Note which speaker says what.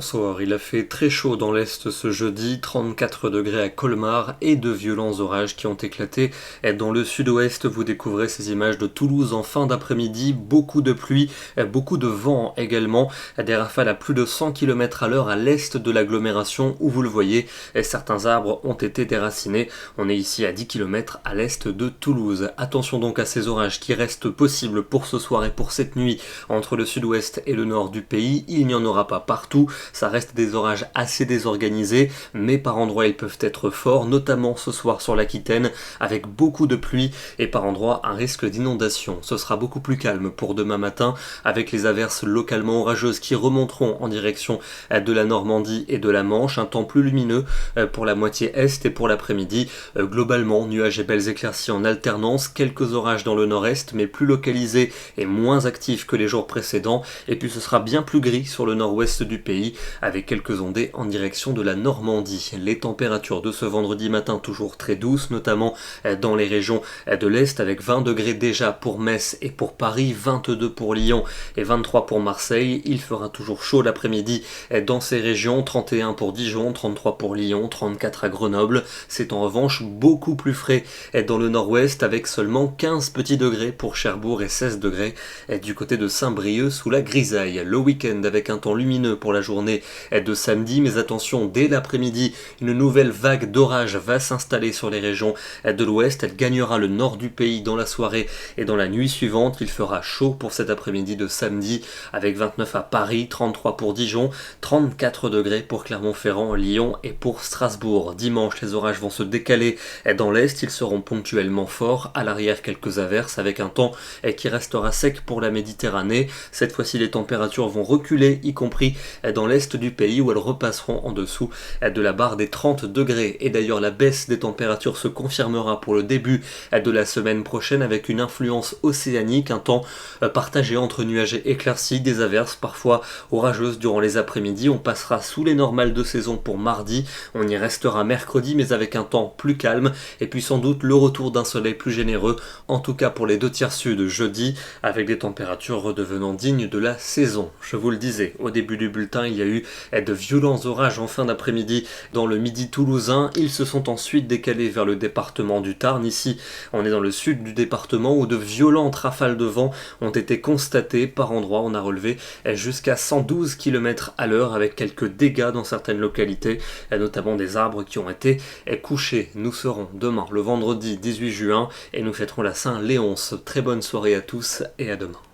Speaker 1: bonsoir, il a fait très chaud dans l'Est ce jeudi, 34 degrés à Colmar et de violents orages qui ont éclaté. Dans le sud-ouest, vous découvrez ces images de Toulouse en fin d'après-midi, beaucoup de pluie, beaucoup de vent également, des rafales à plus de 100 km à l'heure à l'est de l'agglomération où vous le voyez, certains arbres ont été déracinés. On est ici à 10 km à l'est de Toulouse. Attention donc à ces orages qui restent possibles pour ce soir et pour cette nuit entre le sud-ouest et le nord du pays. Il n'y en aura pas partout, ça reste des orages assez désorganisés, mais par endroits ils peuvent être forts, notamment ce soir sur l'Aquitaine, avec beaucoup de pluie et par endroits un risque d'inondation. Ce sera beaucoup plus calme pour demain matin, avec les averses localement orageuses qui remonteront en direction de la Normandie et de la Manche, un temps plus lumineux pour la moitié est et pour l'après-midi. Globalement, nuages et belles éclaircies en alternance, quelques orages dans le nord-est, mais plus localisés et moins actifs que les jours précédents, et puis ce sera bien plus gris sur le nord-ouest du pays, avec quelques ondées en direction de la Normandie. Les températures de ce vendredi matin toujours très douces, notamment dans les régions de l'Est, avec 20 degrés déjà pour Metz et pour Paris, 22 pour Lyon et 23 pour Marseille. Il fera toujours chaud l'après-midi dans ces régions, 31 pour Dijon, 33 pour Lyon, 34 à Grenoble. C'est en revanche beaucoup plus frais dans le nord-ouest, avec seulement 15 petits degrés pour Cherbourg et 16 degrés du côté de Saint-Brieuc sous la grisaille. Le week-end avec un temps lumineux pour la journée de samedi, mais attention, dès l'après-midi, une nouvelle vague d'orage va s'installer sur les régions de l'ouest. Elle gagnera le nord du pays dans la soirée et dans la nuit suivante. Il fera chaud pour cet après-midi de samedi, avec 29 à Paris, 33 pour Dijon, 34 degrés pour Clermont-Ferrand, Lyon et pour Strasbourg. Dimanche, les orages vont se décaler dans l'est, ils seront ponctuellement forts, à l'arrière quelques averses, avec un temps qui restera sec pour la Méditerranée. Cette fois-ci, les températures vont reculer, y compris dans l'est du pays où elles repasseront en dessous de la barre des 30 degrés. Et d'ailleurs la baisse des températures se confirmera pour le début de la semaine prochaine, avec une influence océanique, un temps partagé entre nuages et éclaircies, des averses parfois orageuses durant les après-midi. On passera sous les normales de saison pour mardi, on y restera mercredi mais avec un temps plus calme, et puis sans doute le retour d'un soleil plus généreux, en tout cas pour les 2/3 sud jeudi, avec des températures redevenant dignes de la saison. Je vous le disais, au début du bulletin, il y a eu de violents orages en fin d'après-midi dans le midi toulousain. Ils se sont ensuite décalés vers le département du Tarn. Ici, on est dans le sud du département où de violentes rafales de vent ont été constatées. Par endroits, on a relevé jusqu'à 112 km à l'heure, avec quelques dégâts dans certaines localités, notamment des arbres qui ont été couchés. Nous serons demain, le vendredi 18 juin, et nous fêterons la Saint-Léonce. Très bonne soirée à tous et à demain.